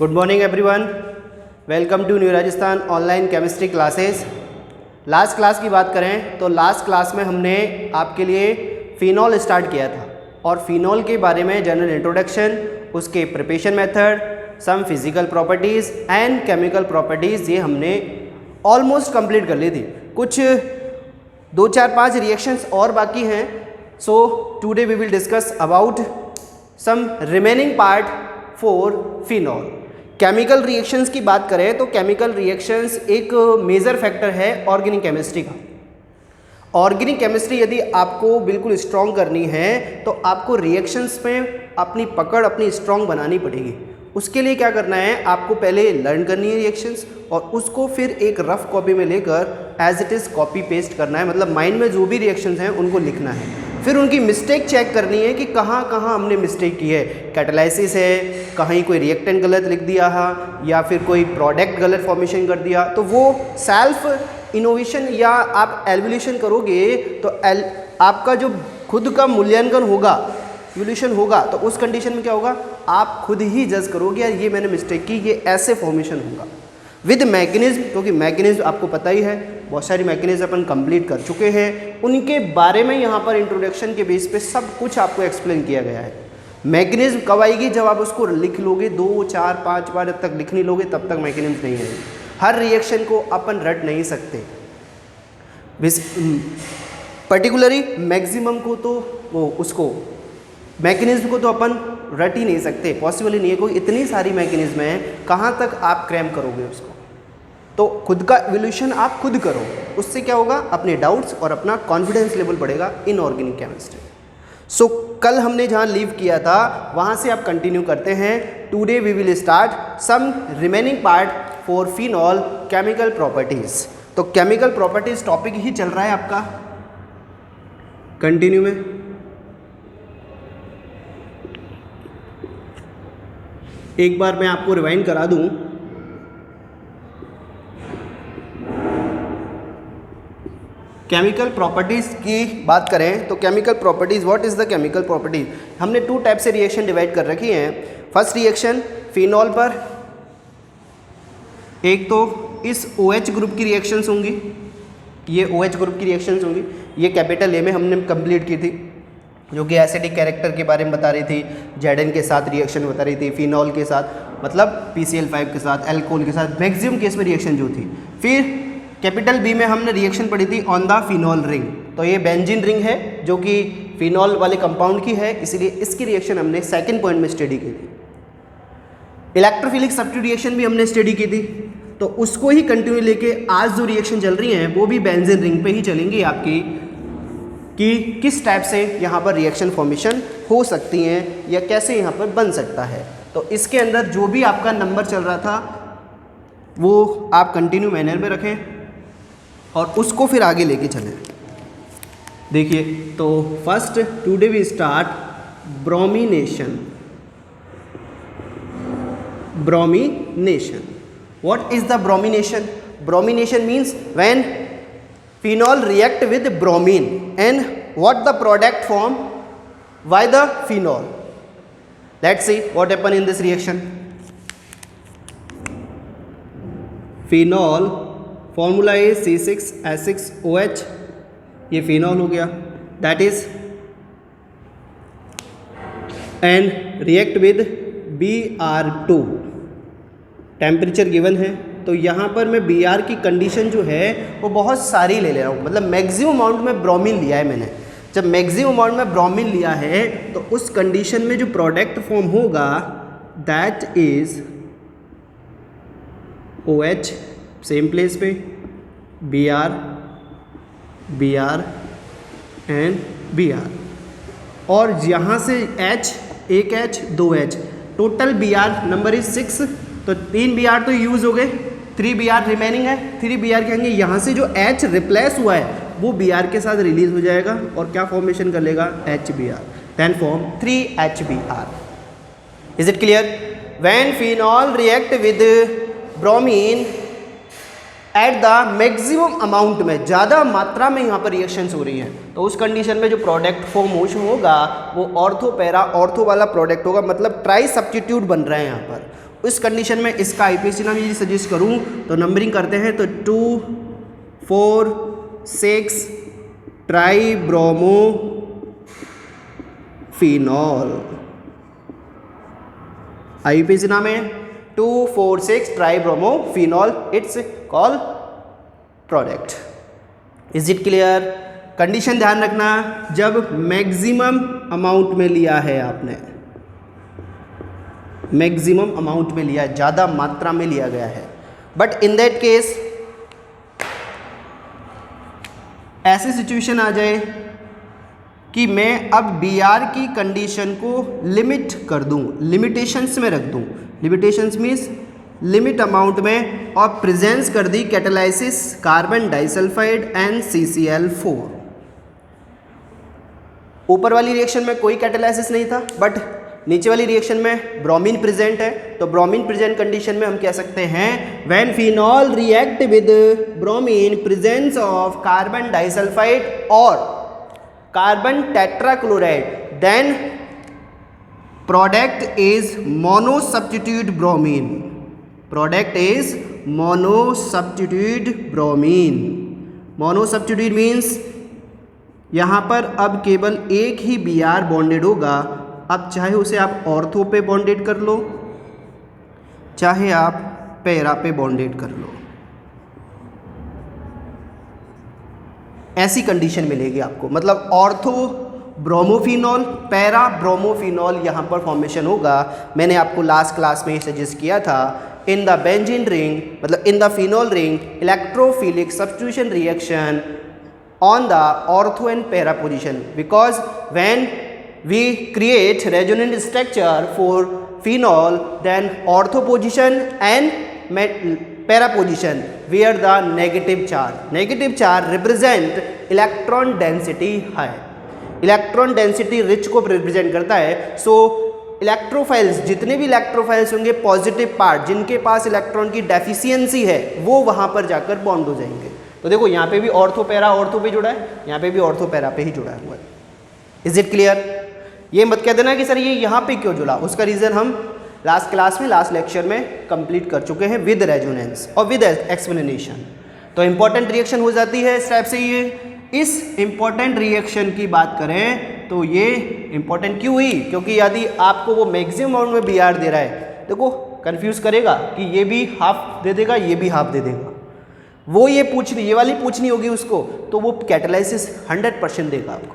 Good morning everyone, welcome to new Rajasthan online chemistry classes. Last class की बात करें तो लास्ट क्लास में हमने आपके लिए फिनॉल स्टार्ट किया था और फिनॉल के बारे में जनरल इंट्रोडक्शन, उसके preparation method, some physical properties and chemical properties ये हमने ऑलमोस्ट कंप्लीट कर ली थी। कुछ 2-4-5 रिएक्शंस और बाकी हैं। So today we will discuss about some remaining part for phenol. Chemical reactions की बात करें तो केमिकल रिएक्शंस एक मेजर फैक्टर है ऑर्गेनिक केमिस्ट्री का। ऑर्गेनिक केमिस्ट्री यदि आपको बिल्कुल स्ट्रॉन्ग करनी है तो आपको रिएक्शंस में अपनी पकड़ अपनी स्ट्रॉन्ग बनानी पड़ेगी। उसके लिए क्या करना है, आपको पहले लर्न करनी है रिएक्शंस और उसको फिर एक रफ कॉपी में लेकर as it is copy paste करना है। मतलब माइंड में जो भी रिएक्शंस हैं उनको लिखना है, फिर उनकी मिस्टेक चेक करनी है कि कहाँ कहाँ हमने मिस्टेक की है। कैटालाइसिस है, कहीं कोई रिएक्टेंट गलत लिख दिया है या फिर कोई प्रोडक्ट गलत फॉर्मेशन कर दिया, तो वो सेल्फ इनोवेशन या आप एवोल्यूशन करोगे तो आपका जो खुद का मूल्यांकन होगा, इवोल्यूशन होगा, तो उस कंडीशन में क्या होगा, आप खुद ही जज करोगे यार ये मैंने मिस्टेक की, ये ऐसे फॉर्मेशन होगा विद मैकेनिज्म। क्योंकि मैकेनिज्म आपको पता ही है, बहुत सारी मैकेनिज्म अपन कंप्लीट कर चुके हैं, उनके बारे में यहाँ पर इंट्रोडक्शन के बेस पे सब कुछ आपको एक्सप्लेन किया गया है। मैकेनिज्म कब आएगी, जब आप उसको लिख लोगे 2-4-5 बार जब तक लिख नहीं लोगे तब तक मैकेनिज्म नहीं आएगी। हर रिएक्शन को अपन रट नहीं सकते, पर्टिकुलरली मैक्सिमम को तो वो उसको मैकेनिज्म को तो अपन रट ही नहीं सकते, पॉसिबल ही नहीं है। कोई इतनी सारी मैकेनिज्म है, कहाँ तक आप क्रैम करोगे उसको। तो खुद का इवोल्यूशन आप खुद करो, उससे क्या होगा, अपने डाउट्स और अपना कॉन्फिडेंस लेवल बढ़ेगा इन ऑर्गेनिक केमिस्ट्री। सो कल हमने जहाँ लीव किया था वहाँ से आप कंटिन्यू करते हैं। Today we will start some remaining part for phenol chemical properties. तो केमिकल प्रॉपर्टीज़ टॉपिक ही चल रहा है आपका कंटिन्यू में। एक बार मैं आपको रिवाइंड करा दूं, केमिकल प्रॉपर्टीज़ की बात करें तो केमिकल properties, what is the chemical properties, हमने 2 टाइप से रिएक्शन डिवाइड कर रखी हैं। फर्स्ट रिएक्शन फिनॉल पर, एक तो इस OH ग्रुप की रिएक्शंस होंगी, ये OH ग्रुप की रिएक्शंस होंगी, ये कैपिटल ए में हमने कंप्लीट की थी, जो कि एसिडिक कैरेक्टर के बारे में बता रही थी, जेडन के साथ रिएक्शन बता रही थी, फिनॉल के साथ मतलब PCl5 के साथ, एल्कोहल के साथ, मैक्सिमम केस में रिएक्शन जो थी। फिर कैपिटल बी में हमने रिएक्शन पढ़ी थी ऑन द फिनॉल रिंग, तो ये बेंजीन रिंग है जो कि फिनॉल वाले कंपाउंड की है, इसलिए इसकी रिएक्शन हमने सेकंड पॉइंट में स्टडी की थी। इलेक्ट्रोफिलिक सब्स्टिट्यूट रिएक्शन भी हमने स्टडी की थी, तो उसको ही कंटिन्यू लेके आज जो रिएक्शन चल रही हैं वो भी बेंजीन रिंग पे ही चलेंगी आपकी, कि किस टाइप से यहाँ पर रिएक्शन फॉर्मेशन हो सकती हैं या कैसे यहाँ पर बन सकता है। तो इसके अंदर जो भी आपका नंबर चल रहा था वो आप कंटिन्यू मैनर में रखें और उसको फिर आगे लेके चलें। देखिए, तो first today we start bromination. Bromination, what is the bromination? Bromination means when phenol react with bromine and what the product form by the phenol. Let's see what happen in this reaction. Phenol formula is C6H6OH, ये phenol हो गया, that is, and react with Br2, temperature given है। तो यहाँ पर मैं Br की condition जो है वो बहुत सारी ले ले रहा हूँ, मतलब मैक्सिमम अमाउंट में ब्रोमीन लिया है मैंने। जब मैक्सिमम अमाउंट में ब्रोमीन लिया है तो उस कंडीशन में जो प्रोडक्ट फॉर्म होगा that is OH, same place पे Br एंड Br, और यहाँ से H, एक H, 2 H, total Br number is 6, तो 3 Br तो यूज़ हो गए, 3 Br रिमेनिंग है। 3 Br कहेंगे, यहाँ से जो H रिप्लेस हुआ है वो Br के साथ रिलीज हो जाएगा और क्या फॉर्मेशन कर लेगा, HBr, then form 3HBr। Is it clear? When phenol react with bromine at the maximum amount में, ज़्यादा मात्रा में यहाँ पर रिएक्शंस हो रही हैं, तो उस कंडीशन में जो प्रोडक्ट फॉर्म होगा वो ऑर्थो पैरा ऑर्थो वाला प्रोडक्ट होगा, मतलब ट्राई सब्स्टिट्यूट बन रहा है यहाँ पर। उस कंडीशन में इसका आईपीएसी नाम यदि सजेस्ट करूं तो नंबरिंग करते हैं तो 2, 4, 6 ट्राई ब्रोमो फिनॉल। आईपीएसी नाम है 2, 4, 6 try bromo phenol, it's call product. Is it clear? Condition ध्यान रखना, जब मैक्सिमम अमाउंट में लिया है आपने, मैक्सिमम अमाउंट में लिया है, ज़्यादा मात्रा में लिया गया है, बट इन दैट केस ऐसी सिचुएशन आ जाए कि मैं अब बीआर की कंडीशन को लिमिट कर दूं, लिमिटेशंस में रख दूं। लिमिटेशंस मीन्स लिमिट अमाउंट में, और प्रेजेंस कर दी catalysis carbon disulphide and CCl4। ऊपर वाली रिएक्शन में कोई कैटालाइसिस नहीं था, बट नीचे वाली रिएक्शन में ब्रोमीन प्रेजेंट है, तो ब्रोमीन प्रेजेंट कंडीशन में हम कह सकते हैं when phenol react with bromine presence of carbon disulphide और carbon tetrachloride, then product is mono substitute bromine. Product is mono substitute bromine. Mono substitute means यहाँ पर अब केवल एक ही Br बॉन्डेड होगा। अब चाहे उसे आप ऑर्थो पे बॉन्डेड कर लो, चाहे आप पैरा पे बॉन्डेड कर लो, ऐसी कंडीशन मिलेगी आपको। मतलब ऑर्थो ब्रोमोफिनॉल, पैरा ब्रोमोफिनॉल यहाँ पर फॉर्मेशन होगा। मैंने आपको लास्ट क्लास में सजेस्ट किया था, इन द बेंजीन रिंग, मतलब in the phenol ring electrophilic substitution reaction on the ortho and para position, because when we create resonant structure for phenol, then ortho position and para position where the negative charge represent electron density high, electron density rich को represent करता है। so electrophiles, जितने भी electrophiles होंगे positive part, जिनके पास electron की deficiency है, वो वहां पर जाकर बॉन्ड हो जाएंगे। तो देखो यहाँ पे भी ऑर्थो पैरा ऑर्थो पे जुड़ा है, यहाँ पे भी ऑर्थो पैरा पे ही जुड़ा हुआ है। Is it clear? ये मत कह देना कि सर ये यहाँ पे क्यों जुड़ा, उसका रीज़न हम लास्ट क्लास में, लास्ट लेक्चर में कंप्लीट कर चुके हैं विद रेजोनेंस और विद एक्सप्लेनेशन। तो इंपॉर्टेंट रिएक्शन हो जाती है इस टाइप से। ये इस इंपॉर्टेंट रिएक्शन की बात करें तो ये इंपॉर्टेंट क्यों हुई? क्योंकि यदि आपको वो मैक्सिमम अमाउंट में Br दे रहा है, देखो कंफ्यूज करेगा कि ये भी हाफ दे देगा, ये भी हाफ दे देगा, वो ये वाली पूछनी होगी उसको, तो वो कैटालाइसिस 100% देगा आपको।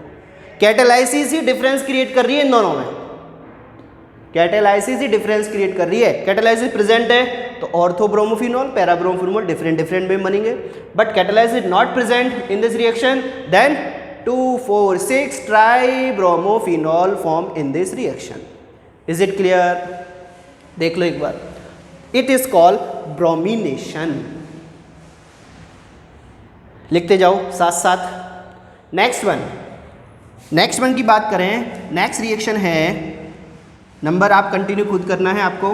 कैटालाइसिस ही डिफरेंस क्रिएट कर रही है इन दोनों में, कैटालाइसिस ही डिफरेंस क्रिएट कर रही है। कैटालाइसिस प्रेजेंट है तो ortho bromophenol, para bromophenol different way बनेंगे, but catalysis not present in this reaction, then 2, 4, 6 tri bromophenol form in this reaction. Is it clear? देख लो एक बार, इट इज कॉल्ड ब्रोमिनेशन। लिखते जाओ साथ साथ। नेक्स्ट वन की बात करें, नेक्स्ट रिएक्शन है, नंबर आप कंटिन्यू खुद करना है आपको।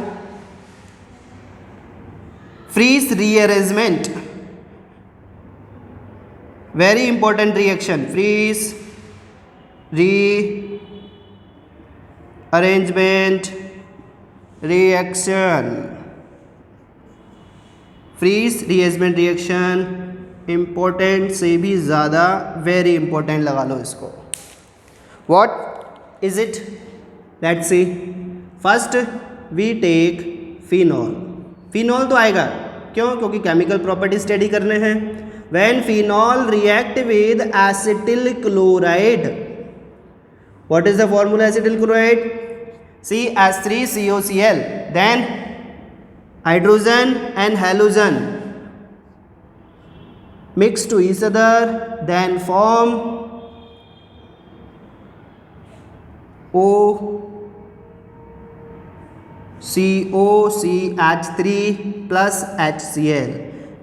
Fries rearrangement, very important reaction. Fries rearrangement reaction, Fries rearrangement reaction important से भी ज़्यादा वेरी इंपॉर्टेंट लगा लो इसको। What is it? Let's see. First we take phenol. Phenol तो आएगा, क्यों? क्योंकि केमिकल प्रॉपर्टी स्टडी करने हैं। When phenol react with acetyl chloride, what is the formula acetyl chloride? CH3COCl, then hydrogen and halogen mix to each other, then form OCOCH3 plus HCl।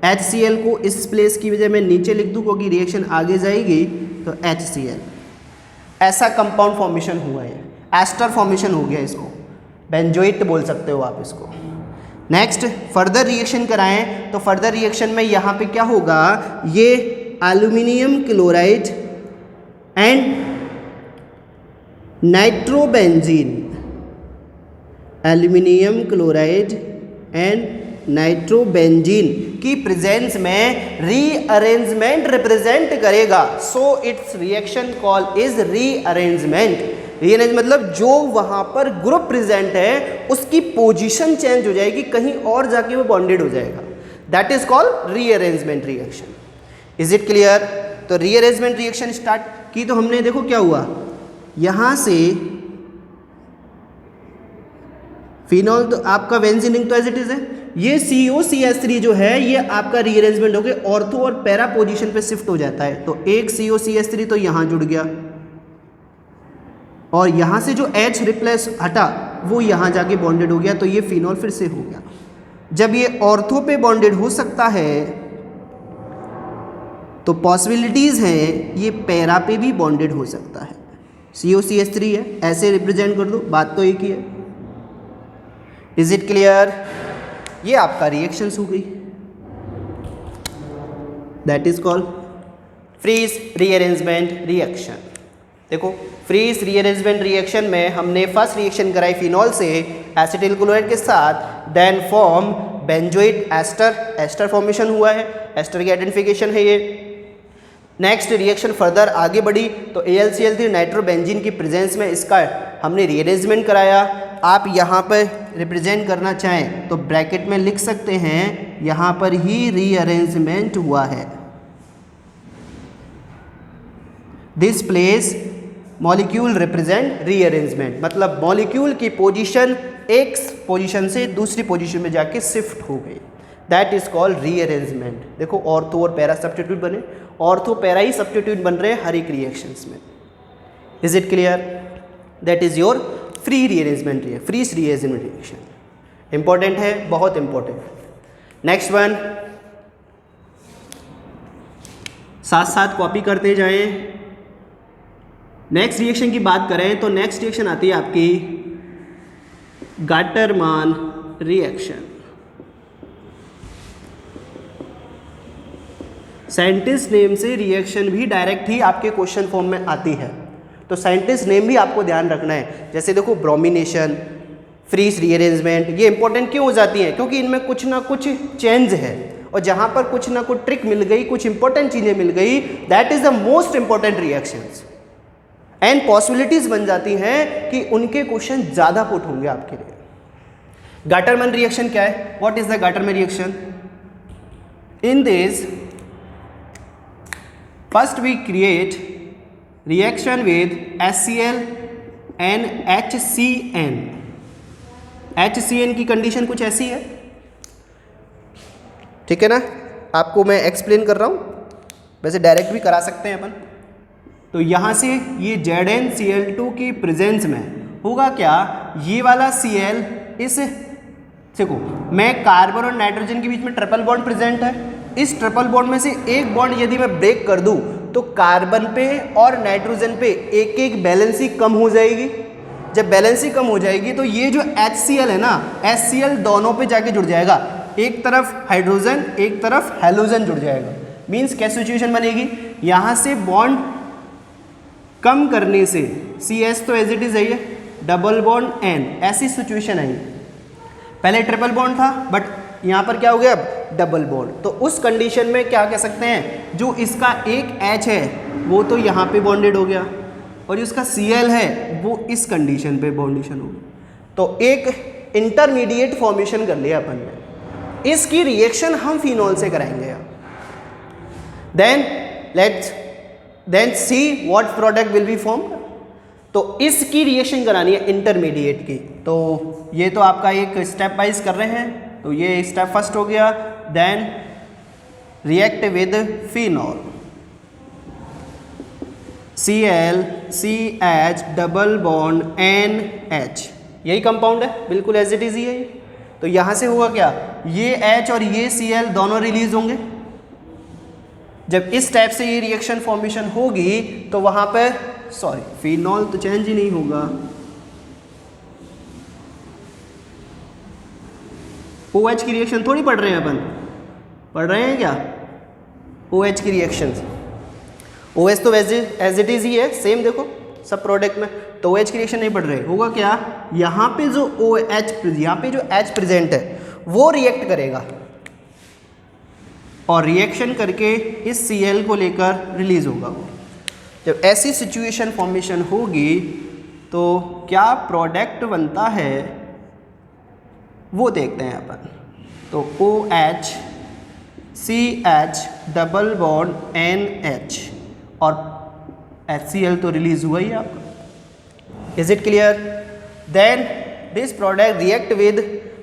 HCl को इस place की वजह मैं नीचे लिख दूँ क्योंकि रिएक्शन आगे जाएगी, तो HCl ऐसा कंपाउंड फॉर्मेशन हुआ है, एस्टर फॉर्मेशन हो गया, इसको बेंजोइट बोल सकते हो आप इसको। नेक्स्ट फर्दर रिएक्शन कराएं तो फर्दर रिएक्शन में यहाँ पे क्या होगा, ये aluminium chloride and nitrobenzene, aluminium chloride and nitrobenzene की प्रेजेंस में रीअरेंजमेंट रिप्रेजेंट करेगा, so it's reaction call is rearrangement. Rearrange मतलब जो वहाँ पर ग्रुप प्रेजेंट है उसकी पोजीशन चेंज हो जाएगी, कहीं और जाके वो बॉन्डेड हो जाएगा, that is called rearrangement reaction. Is it clear? तो रीअरेंजमेंट रिएक्शन स्टार्ट की तो हमने, देखो क्या हुआ, यहाँ से फिनॉल तो आपका बेंजीन रिंग तो एज इट इज है, ये COCH3 जो है ये आपका रीअरेंजमेंट होकर ऑर्थो और पैरा पोजीशन पे शिफ्ट हो जाता है। तो एक COCH3 तो यहाँ जुड़ गया और यहाँ से जो H रिप्लेस हटा वो यहाँ जाके बॉन्डेड हो गया, तो ये फिनॉल फिर से हो गया। जब ये ऑर्थो पे बॉन्डेड हो सकता है तो पॉसिबिलिटीज़ हैं ये पैरा पे भी बॉन्डेड हो सकता है। COCH3 है, ऐसे रिप्रेजेंट कर दो, बात तो एक ही है। Is it clear? ये आपका रिएक्शंस हो गई, that is called Fries rearrangement reaction. देखो फ्रीज रीअरेंजमेंट रिएक्शन में हमने फर्स्ट रिएक्शन कराई फिनॉल से एसिटिल क्लोराइड के साथ, then form benzoate ester, ester formation हुआ है, एस्टर की आइडेंटिफिकेशन है ये। नेक्स्ट रिएक्शन फर्दर आगे बढ़ी तो AlCl3 नाइट्रोबेंजीन की प्रेजेंस में इसका हमने रीअरेंजमेंट कराया। आप यहाँ पर रिप्रेजेंट करना चाहें तो ब्रैकेट में लिख सकते हैं, यहाँ पर ही रीअरेंजमेंट हुआ है। This place molecule represent rearrangement, मतलब मॉलिक्यूल की पोजीशन एक पोजीशन से दूसरी पोजीशन में जाके शिफ्ट हो गई, दैट इज कॉल्ड रीअरेंजमेंट। देखो ऑर्थो और पैरा सब्स्टिट्यूट बने, ऑर्थो पैरा ही सब्स्टिट्यूट बन रहे हैं हर एक रिएक्शंस में। Is it clear? That is your free rearrangement Fries rearrangement reaction. Important है, बहुत इंपॉर्टेंट। नेक्स्ट वन, साथ साथ कॉपी करते जाएं। नेक्स्ट रिएक्शन की बात करें तो नेक्स्ट रिएक्शन आती है आपकी गाटरमान रिएक्शन। साइंटिस्ट नेम से रिएक्शन भी डायरेक्ट ही आपके क्वेश्चन फॉर्म में आती है, तो साइंटिस्ट नेम भी आपको ध्यान रखना है। जैसे देखो ब्रोमिनेशन, फ्रीज रीअरेंजमेंट, ये इंपॉर्टेंट क्यों हो जाती हैं? क्योंकि इनमें कुछ ना कुछ चेंज है, और जहाँ पर कुछ ना कुछ ट्रिक मिल गई, कुछ इंपॉर्टेंट चीज़ें मिल गई, that is the most important reactions. And possibilities बन जाती हैं कि उनके क्वेश्चन ज़्यादा पुट होंगे आपके लिए। गाटरमैन रिएक्शन क्या है? What is the Gattermann reaction? In this first we create reaction with HCl and HCN। HCN की कंडीशन कुछ ऐसी है, ठीक है ना? आपको मैं एक्सप्लेन कर रहा हूँ, वैसे डायरेक्ट भी करा सकते हैं अपन। तो यहाँ से ये ZnCl2 की प्रेजेंस में होगा क्या, ये वाला Cl इस, देखो मैं कार्बन और नाइट्रोजन के बीच में ट्रिपल बॉन्ड प्रेजेंट है, इस ट्रिपल बॉन्ड में से एक बॉन्ड यदि मैं ब्रेक कर दूं तो कार्बन पे और नाइट्रोजन पे एक एक बैलेंसी कम हो जाएगी। जब बैलेंसी कम हो जाएगी तो ये जो HCl है ना, HCl दोनों पे जाके जुड़ जाएगा, एक तरफ हाइड्रोजन एक तरफ हेलोजन जुड़ जाएगा। मीन्स क्या सिचुएशन बनेगी, यहाँ से बॉन्ड कम करने से CS तो एज इट इज है, डबल बॉन्ड N, ऐसी सिचुएशन आई। पहले ट्रिपल बॉन्ड था बट यहाँ पर क्या हो गया, अब डबल बॉन्ड। तो उस कंडीशन में क्या कह सकते हैं, जो इसका एक H है वो तो यहाँ पे बॉन्डेड हो गया और जो इसका Cl है वो इस कंडीशन पे बॉन्डेशन हो गया। तो एक इंटरमीडिएट फॉर्मेशन कर लिया अपन ने। इसकी रिएक्शन हम फिनॉल से कराएंगे। Then see what product will be form. तो इसकी रिएक्शन करानी है इंटरमीडिएट की। तो ये तो आपका एक स्टेप वाइज कर रहे हैं, तो ये स्टेप फर्स्ट हो गया। Then react with phenol, Cl CH double bond NH, यही कंपाउंड है, बिल्कुल एज इट इज ही है। तो यहाँ से हुआ क्या, ये H और ये Cl दोनों रिलीज होंगे। जब इस टाइप से ये रिएक्शन फॉर्मेशन होगी तो वहाँ पे फिनॉल तो चेंज ही नहीं होगा, OH की रिएक्शन थोड़ी पढ़ रहे हैं अपन, पढ़ रहे हैं क्या OH की रिएक्शन? OH तो एज इट इज ही है, सेम देखो सब प्रोडक्ट में, तो OH की रिएक्शन नहीं पढ़ रहे। होगा क्या, यहाँ पे जो OH, यहाँ पे जो H प्रेजेंट है वो रिएक्ट करेगा और रिएक्शन करके इस Cl को लेकर रिलीज होगा वो। जब ऐसी सिचुएशन फॉर्मेशन होगी तो क्या प्रोडक्ट बनता है वो देखते हैं अपन। तो OH CH double bond NH और HCl तो रिलीज हुआ ही आपका। Is it clear? Then this product react with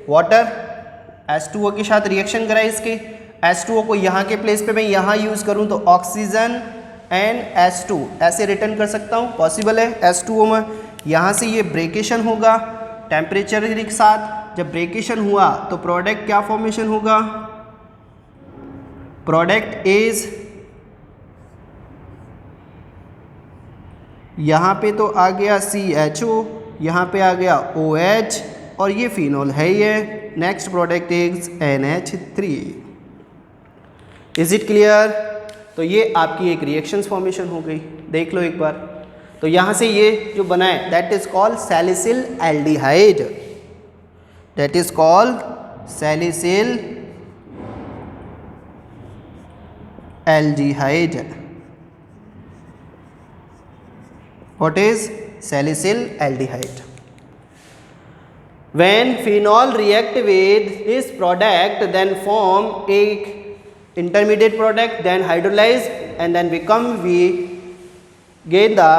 water, H2O के साथ रिएक्शन कराए इसके। H2O को यहाँ के प्लेस पे मैं यहाँ यूज़ करूँ तो ऑक्सीजन एंड H2 ऐसे रिटर्न कर सकता हूँ, पॉसिबल है। H2O में यहाँ से ये ब्रेकेशन होगा टेम्परेचर के साथ। जब ब्रेकेशन हुआ तो प्रोडक्ट क्या फॉर्मेशन होगा? प्रोडक्ट इज, यहाँ पे तो आ गया CHO, यहाँ पे आ गया OH और ये फिनॉल है ये। Next product is NH3। Is it clear? तो ये आपकी एक रिएक्शंस फॉर्मेशन हो गई, देख लो एक बार। तो यहाँ से ये जो बना है that is called salicyl aldehyde, that is called salicyl aldehyde. What is salicyl aldehyde? When phenol react with this product then form a intermediate product, then hydrolyze and then become we get the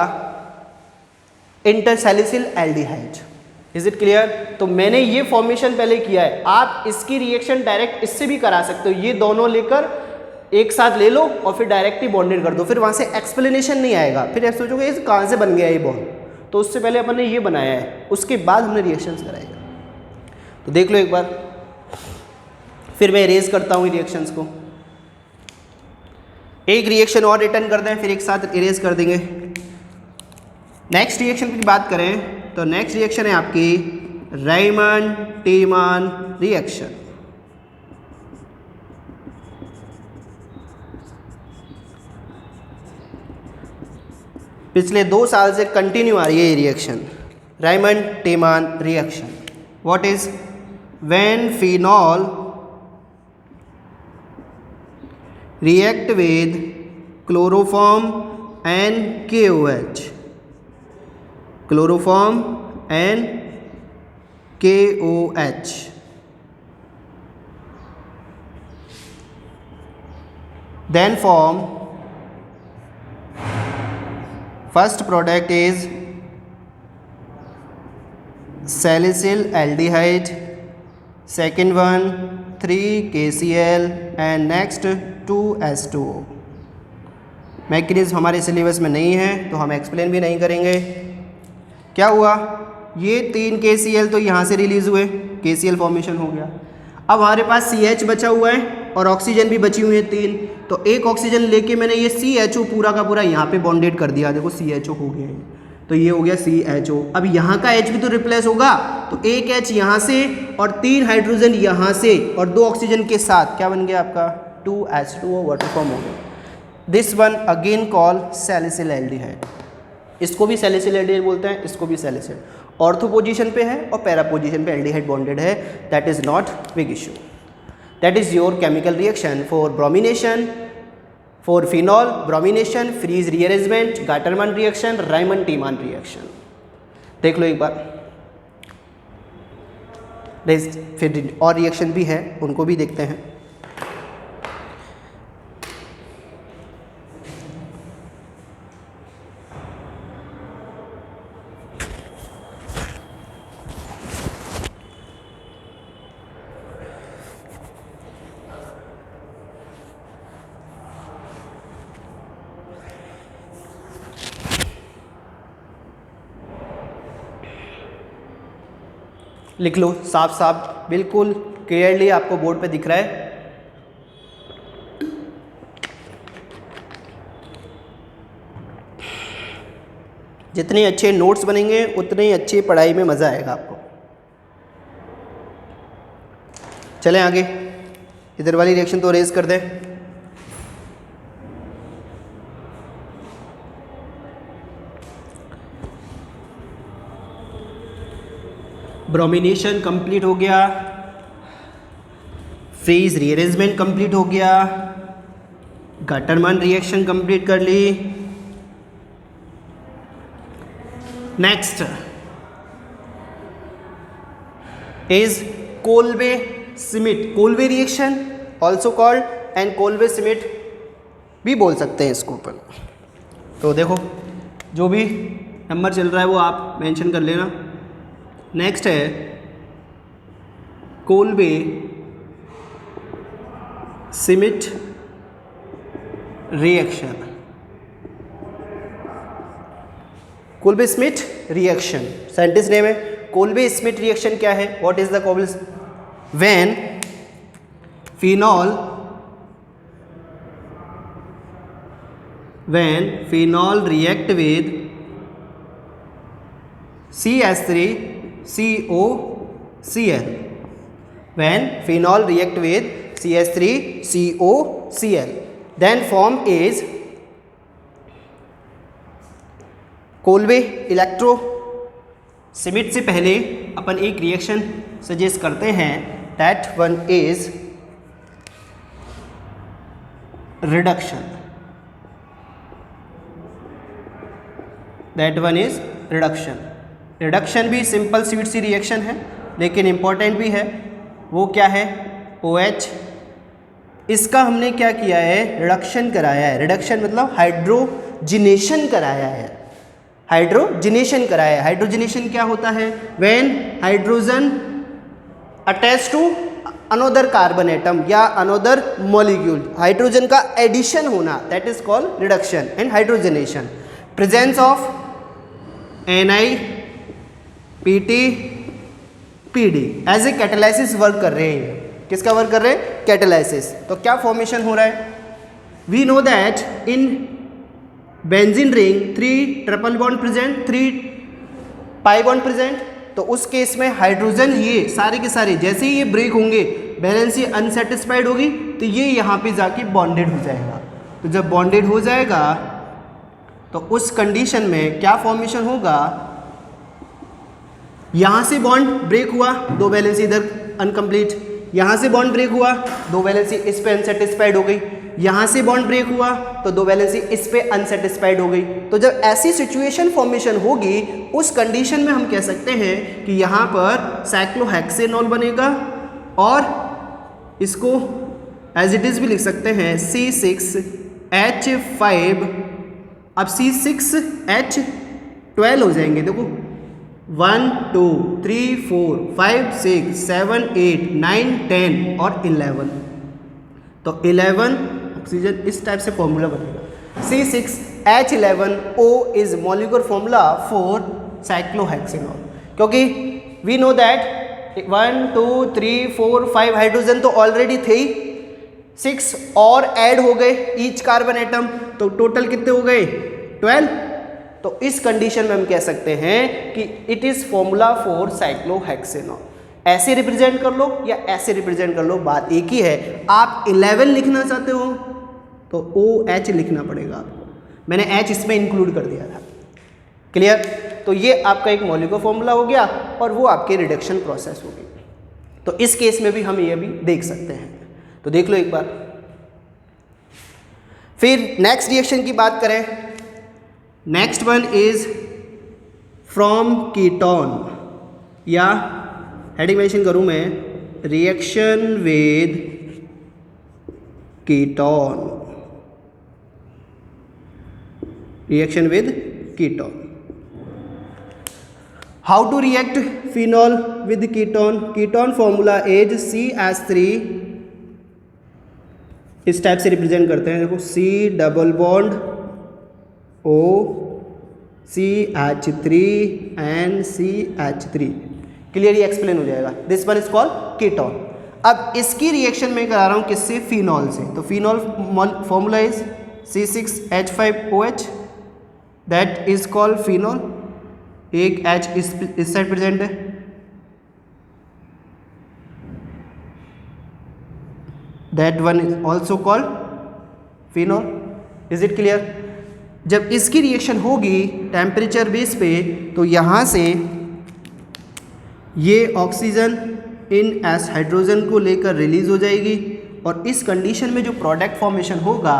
intersalicylal aldehyde. Is it clear? तो मैंने ये formation पहले किया है, आप इसकी reaction direct इससे भी करा सकते हो। ये दोनों लेकर एक साथ ले लो और फिर डायरेक्ट ही बॉन्डेड कर दो, फिर वहाँ से एक्सप्लेनेशन नहीं आएगा। फिर ऐसे सोचोगे इस कहाँ से बन गया ये बॉन्ड, तो उससे पहले अपन ने ये बनाया है, उसके बाद हमने रिएक्शंस कराएगा। तो देख लो एक बार, फिर मैं इरेज करता हूँ रिएक्शंस को। एक रिएक्शन और रिटर्न कर दें, फिर एक साथ इरेज कर देंगे। नेक्स्ट रिएक्शन की बात करें तो नेक्स्ट रिएक्शन है आपकी रायमंड-टीमान रिएक्शन। पिछले 2 साल से कंटिन्यू आ रही है ये reaction, Reimer Tiemann reaction. What is? when phenol react with chloroform and KOH, chloroform and KOH, then form first product is salicyl aldehyde, second one 3KCl and next 2H2O। Manganese हमारे syllabus में नहीं है तो हम explain भी नहीं करेंगे। क्या हुआ? ये 3KCl तो यहाँ से रिलीज हुए, KCl फॉर्मेशन हो गया। अब हमारे पास CH बचा हुआ है और ऑक्सीजन भी बची हुई है 3, तो एक ऑक्सीजन लेके मैंने ये CHO पूरा का पूरा यहाँ पे बॉन्डेड कर दिया। देखो CHO हो गया है, तो ये हो गया CHO। अब यहाँ का H भी तो रिप्लेस होगा, तो एक H यहाँ से और 3 हाइड्रोजन यहाँ से और 2 ऑक्सीजन के साथ क्या बन गया आपका? 2H2O वाटर फॉर्म हो गया। This one again call salicyl aldehyde. इसको भी सैलिसिल एल्डिहाइड बोलते हैं, इसको भी सैलिसिल। ऑर्थो पोजीशन पे है और पैरा पोजीशन पे एल्डिहाइड बॉन्डेड है, that is not big issue. That is your chemical reaction for bromination, for phenol bromination, freeze rearrangement, Gattermann reaction, Reimer Tiemann reaction. देख लो एक बार। फिर और रिएक्शन भी है, उनको भी देखते हैं। लिख लो साफ साफ, बिल्कुल क्लियरली आपको बोर्ड पे दिख रहा है। जितने अच्छे नोट्स बनेंगे उतने ही अच्छी पढ़ाई में मज़ा आएगा आपको। चलें आगे, इधर वाली रिएक्शन तो रेज कर दें। ब्रोमिनेशन कंप्लीट हो गया, फ्रीज रीअरेंजमेंट कंप्लीट हो गया, गटरमन रिएक्शन कंप्लीट कर ली। Next is Kolbe Schmitt, Kolbe reaction also called and Kolbe Schmitt भी बोल सकते हैं इसको अपन। तो देखो जो भी नंबर चल रहा है वो आप मेंशन कर लेना। नेक्स्ट है Kolbe Schmidt reaction, Kolbe Schmidt reaction scientist name है। कोल्बे श्मिट रिएक्शन क्या है? What is the Kolbe? When phenol react with CH3COCl, when phenol react with CH3COCl, then form is Kolbe electro Schmidt से पहले अपन एक reaction suggest करते हैं, that one is reduction, that one is reduction. Reduction भी simple sweet सी reaction है लेकिन important भी है। वो क्या है? OH। इसका हमने क्या किया है? रिडक्शन कराया है। रिडक्शन मतलब हाइड्रोजिनेशन कराया है, हाइड्रोजिनेशन कराया है। हाइड्रोजिनेशन क्या होता है? When hydrogen attach to another carbon atom या अनोदर मॉलिक्यूल, हाइड्रोजन का एडिशन होना, that is called reduction and hydrogenation. Presence of NiPT PD as a catalysis work कर रहे हैं। किसका वर्क कर रहे हैं? कैटालाइसिस। तो क्या फॉर्मेशन हो रहा है? We know that in benzene ring 3 triple bond present, 3 pi bond present. तो उस केस में हाइड्रोजन ये सारे के सारे जैसे ही ये ब्रेक होंगे, वैलेंसी अनसेटिस्फाइड होगी तो ये यहाँ पे जाके बॉन्डेड हो जाएगा। तो जब बॉन्डेड हो जाएगा तो उस कंडीशन में क्या फॉर्मेशन होगा? यहाँ से बॉन्ड ब्रेक हुआ, 2 वैलेंसी इधर अनकम्प्लीट, यहाँ से बॉन्ड ब्रेक हुआ, 2 वैलेंसी इस पे अनसेटिस्फाइड हो गई, यहाँ से बॉन्ड ब्रेक हुआ तो 2 वैलेंसी इस पे अनसेटिस्फाइड हो गई। तो जब ऐसी सिचुएशन फॉर्मेशन होगी उस कंडीशन में हम कह सकते हैं कि यहाँ पर साइक्लोहेक्सेनॉल बनेगा और इसको एज इट इज़ भी लिख सकते हैं C6H5। अब C6H12 हो जाएंगे। देखो 1 2 3 4 5 6 7 8 9 10 और 11। तो 11 ऑक्सीजन इस टाइप से फॉर्मूला बनेगा। C6H11O is molecular formula for cyclohexanol, क्योंकि वी नो दैट 1 2 3 4 5 हाइड्रोजन तो ऑलरेडी थे ही, 6 और ऐड हो गए ईच कार्बन एटम, तो टोटल कितने हो गए? 12। तो इस कंडीशन में हम कह सकते हैं कि it is formula for cyclohexanol. ऐसे रिप्रेजेंट कर लो या ऐसे रिप्रेजेंट कर लो, बात एक ही है। आप 11 लिखना चाहते हो तो OH लिखना पड़ेगा आपको। मैंने H इसमें इंक्लूड कर दिया था। क्लियर? तो ये आपका एक मॉलिक्यूलर फॉर्मूला हो गया और वो आपकी रिडक्शन प्रोसेस हो गई। तो इस केस में भी हम ये भी देख सकते हैं। तो देख लो एक बार। फिर नेक्स्ट रिएक्शन की बात करें, next one is from ketone, या हेडिंग मेंशन करूं मैं, reaction with ketone, reaction with ketone. How to react phenol with ketone? Ketone formula is CH3, इस टाइप से रिप्रेजेंट करते हैं। देखो C double bond O CH3 and CH3। Clearly explain हो जाएगा। This one is called ketone. अब इसकी reaction में करा रहा हूँ किससे? फिनॉल से। तो phenol formula is C6H5OH, that is called phenol. एक H इस साइड प्रेजेंट है, that one is also called phenol. Is it clear? जब इसकी रिएक्शन होगी टेम्परेचर बेस पे तो यहाँ से ये ऑक्सीजन इन एस हाइड्रोजन को लेकर रिलीज हो जाएगी और इस कंडीशन में जो प्रोडक्ट फॉर्मेशन होगा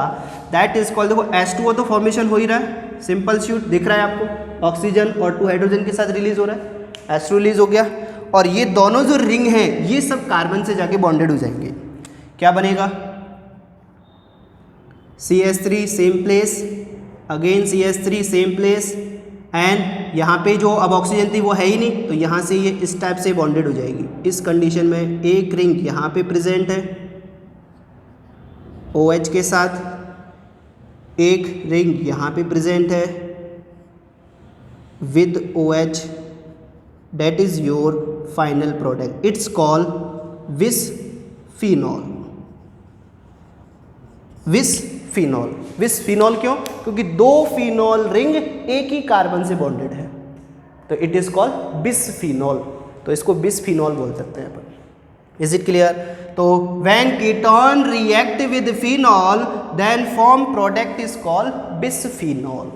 दैट इज कॉल्ड, देखो H2O तो फॉर्मेशन हो ही रहा है, सिंपल शूट दिख रहा है आपको, ऑक्सीजन और 2 हाइड्रोजन के साथ रिलीज हो रहा है, H2 रिलीज हो गया और ये दोनों जो रिंग हैं ये सब कार्बन से जाके बॉन्डेड हो जाएंगे। क्या बनेगा? CH3 same place, again CH3 same place and यहाँ पे जो अब ऑक्सीजन थी वो है ही नहीं, तो यहाँ से ये इस टाइप से बॉन्डेड हो जाएगी। इस कंडीशन में एक रिंग यहाँ पे प्रेजेंट है OH के साथ, एक रिंग यहाँ पे प्रेजेंट है with OH, that is your final product, it's called बिस्फीनॉल। बिस्फीनॉल, बिस्फीनॉल क्यों? क्योंकि 2 फिनॉल रिंग एक ही कार्बन से बॉन्डेड है, तो इट इज कॉल्ड बिस्फीनॉल, तो इसको बिस्फीनॉल बोल सकते हैं अपन। Is it clear? तो when ketone react with phenol then form product is called bisphenol.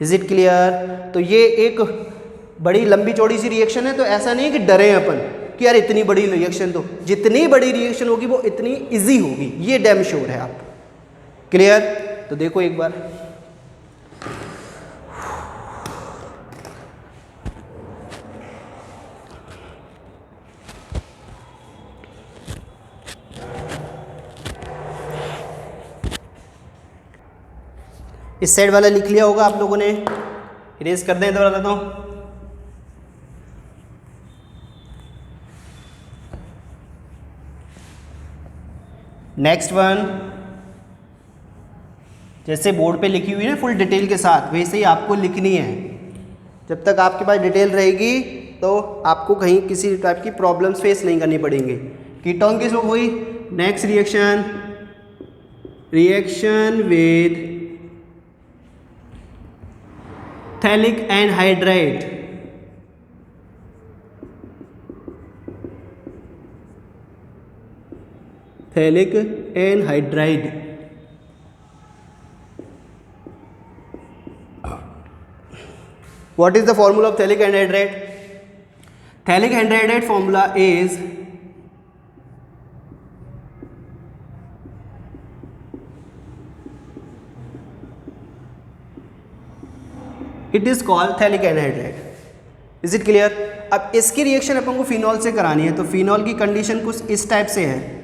Is it clear? तो ये एक बड़ी लंबी चौड़ी सी रिएक्शन है, तो ऐसा नहीं कि डरे अपन कि यार इतनी बड़ी रिएक्शन, तो जितनी बड़ी रिएक्शन होगी वो इतनी इजी होगी, ये डैम श्योर है आप। क्लियर? तो देखो एक बार, इस साइड वाला लिख लिया होगा आप लोगों ने, इरेज कर दें तो बताता हूँ। नेक्स्ट वन, जैसे बोर्ड पे लिखी हुई है ना फुल डिटेल के साथ, वैसे ही आपको लिखनी है। जब तक आपके पास डिटेल रहेगी तो आपको कहीं किसी टाइप की प्रॉब्लम्स फेस नहीं करनी पड़ेंगे। कीटोन की हुई next reaction, reaction with phthalic anhydride, phthalic anhydride. What is the formula of thalic anhydride? Thalic anhydride formula is it is called thalic anhydride. Is it clear? अब इसकी reaction अपन को phenol से करानी है, तो फिनॉल की कंडीशन कुछ इस टाइप से है,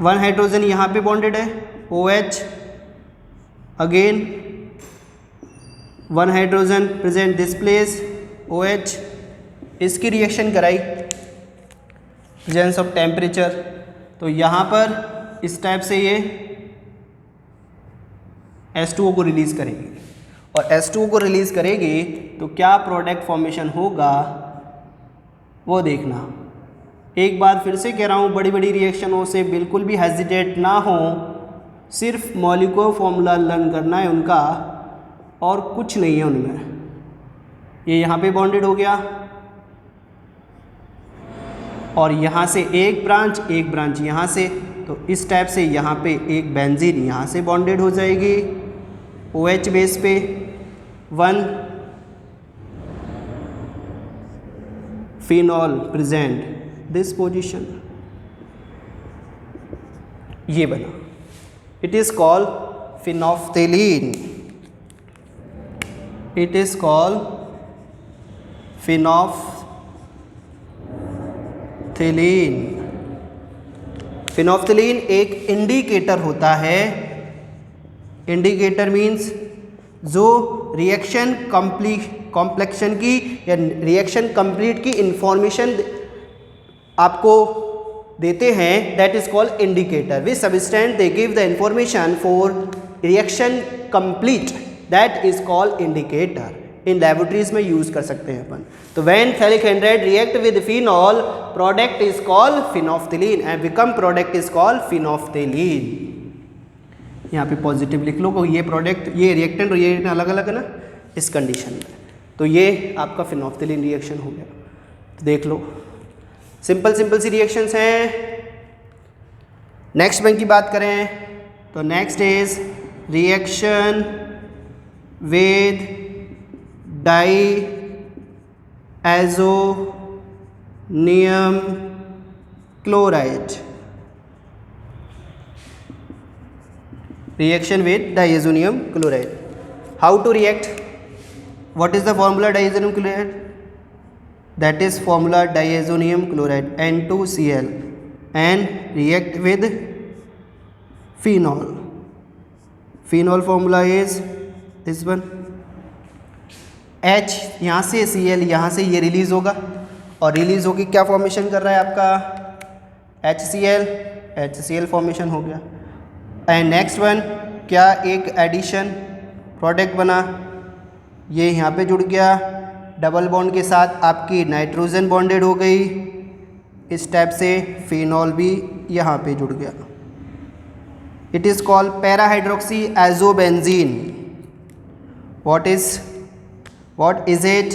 1 हाइड्रोजन यहाँ पे बॉन्डेड है OH, again 1 hydrogen present this place OH, इसकी रिएक्शन कराई प्रेजेंस ऑफ टेम्परेचर, तो यहाँ पर इस टाइप से ये H2O को रिलीज़ करेगी और H2O को रिलीज़ करेगी तो क्या प्रोडक्ट फॉर्मेशन होगा वो देखना। एक बार फिर से कह रहा हूँ, बड़ी बड़ी रिएक्शनों से बिल्कुल भी हेजिटेट ना हो, सिर्फ मॉलिक्यूलर फॉर्मूला लर्न करना है उनका और कुछ नहीं है उनमें। ये यहाँ पे बॉन्डेड हो गया और यहाँ से एक ब्रांच यहाँ से, तो इस टाइप से यहाँ पे एक बेंजीन यहाँ से बॉन्डेड हो जाएगी OH बेस पे, 1 फिनॉल प्रेजेंट दिस पोजीशन, ये बना, it is called phenolphthalein, it is called phenolphthalein. Phenolphthalein एक इंडिकेटर होता है, इंडिकेटर मीन्स जो रिएक्शन कॉम्प्लेक्शन की या रिएक्शन कंप्लीट की इंफॉर्मेशन आपको देते हैं, that is called indicator. Which substance they give the information for reaction complete, that is called indicator. इन लेबोरेटरीज में यूज़ कर सकते हैं अपन। तो when phthalic anhydride react with phenol, product is called phenolphthalein and become product is called phenolphthalein. यहाँ पे positive लिख लो को ये प्रोडक्ट, ये रिएक्टेंट और ये अलग अलग है ना इस कंडीशन में, तो ये आपका फिनोफ्थेलीन रिएक्शन हो गया। तो देख लो, सिंपल सी रिएक्शंस हैं। नेक्स्ट वन की बात करें तो next is reaction with diazonium nium chloride reaction with diazonium chloride. How to react? What is the formula diazonium chloride? That is formula diazonium chloride N2Cl and react with phenol. Phenol formula is this one. H यहाँ से Cl यहाँ से ये release होगा और release होकर क्या formation कर रहा है आपका HCl फॉर्मेशन हो गया. एंड नेक्स्ट वन क्या एक एडिशन प्रोडक्ट बना, ये यहाँ पे जुड़ गया डबल बॉन्ड के साथ, आपकी नाइट्रोजन बॉन्डेड हो गई. इस टाइप से फिनॉल भी यहाँ पे जुड़ गया. It is called para hydroxy azobenzene. What is it?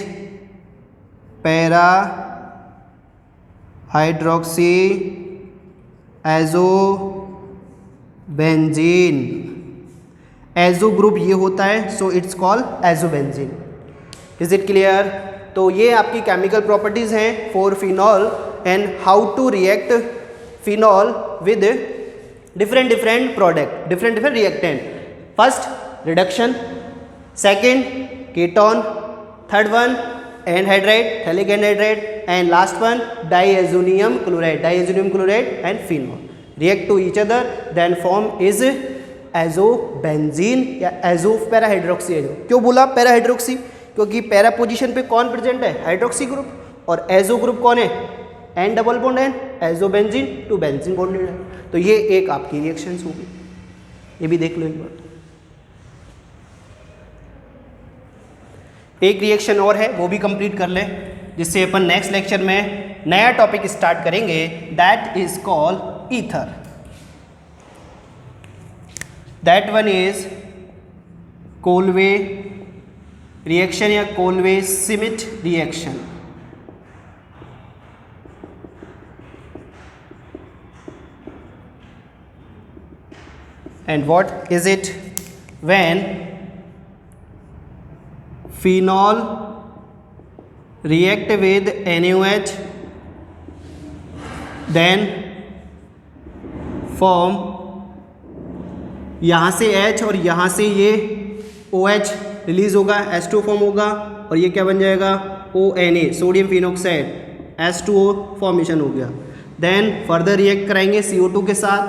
Para hydroxy azobenzene. Azo group ये होता है, so it's called azobenzene. Is it clear? तो ये आपकी केमिकल प्रॉपर्टीज हैं for phenol and how to react phenol with different product, different reactant. First reduction, second ketone, third one anhydride, phthalic anhydride, and last one diazonium chloride and phenol react to each other, then form is azobenzene या azo para hydroxy. क्यों बोला para hydroxy? क्योंकि para position पे कौन present है? Hydroxy group. और azo group कौन है? N double bond N, azobenzene to benzene bonded है. तो ये एक आपकी रिएक्शंस होगी, ये भी देख लो एक बार. एक रिएक्शन और है, वो भी कंप्लीट कर ले, जिससे अपन नेक्स्ट लेक्चर में नया टॉपिक स्टार्ट करेंगे. That is called ether. That one is Kolbe reaction या Kolbe Schmitt reaction. And what is it? When phenol react with NaOH, then form यहाँ से H और यहाँ से ये OH रिलीज होगा, H2O फॉर्म होगा और ये क्या बन जाएगा? ONA, sodium phenoxide, H2O formation हो गया. देन फर्दर रिएक्ट कराएंगे CO2 के साथ.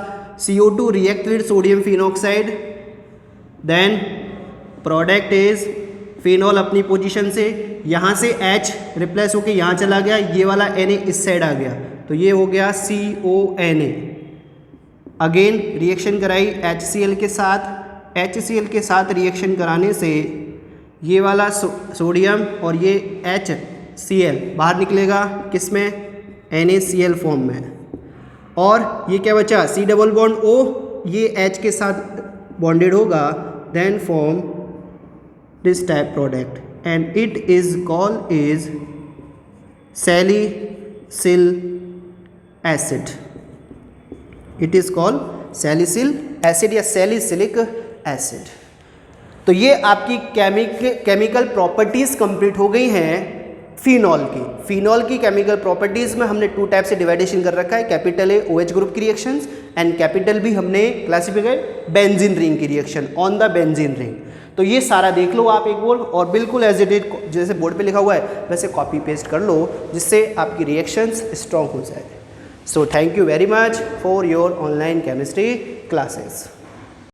CO2 react with sodium phenoxide, then product is phenol अपनी पोजीशन से, यहाँ से H रिप्लेस होके यहाँ चला गया, ये वाला Na इस साइड आ गया, तो ये हो गया CONA. अगेन रिएक्शन कराई HCl के साथ. HCl के साथ रिएक्शन कराने से ये वाला सोडियम और ये HCl बाहर निकलेगा, किस में? NaCl फॉर्म में. और ये क्या बचा? C डबल बॉन्ड O, ये H के साथ बॉन्डेड होगा, then form this type product and it is called is salicylic acid. It is called salicylic acid या salicylic acid. तो ये आपकी केमिकल प्रॉपर्टीज कंप्लीट हो गई हैं फिनॉल की. फिनॉल की केमिकल प्रॉपर्टीज में हमने टू टाइप से डिवाइडेशन कर रखा है, कैपिटल ए OH ग्रुप की रिएक्शंस एंड कैपिटल बी हमने क्लासिफाई बेंजीन रिंग की reaction on the benzene ring. तो ये सारा देख लो आप एक बोर्ड और बिल्कुल एज इट इज जैसे बोर्ड पे लिखा हुआ है वैसे कॉपी पेस्ट कर लो, जिससे आपकी रिएक्शंस स्ट्रॉन्ग हो जाए. So thank you very much for your online chemistry classes.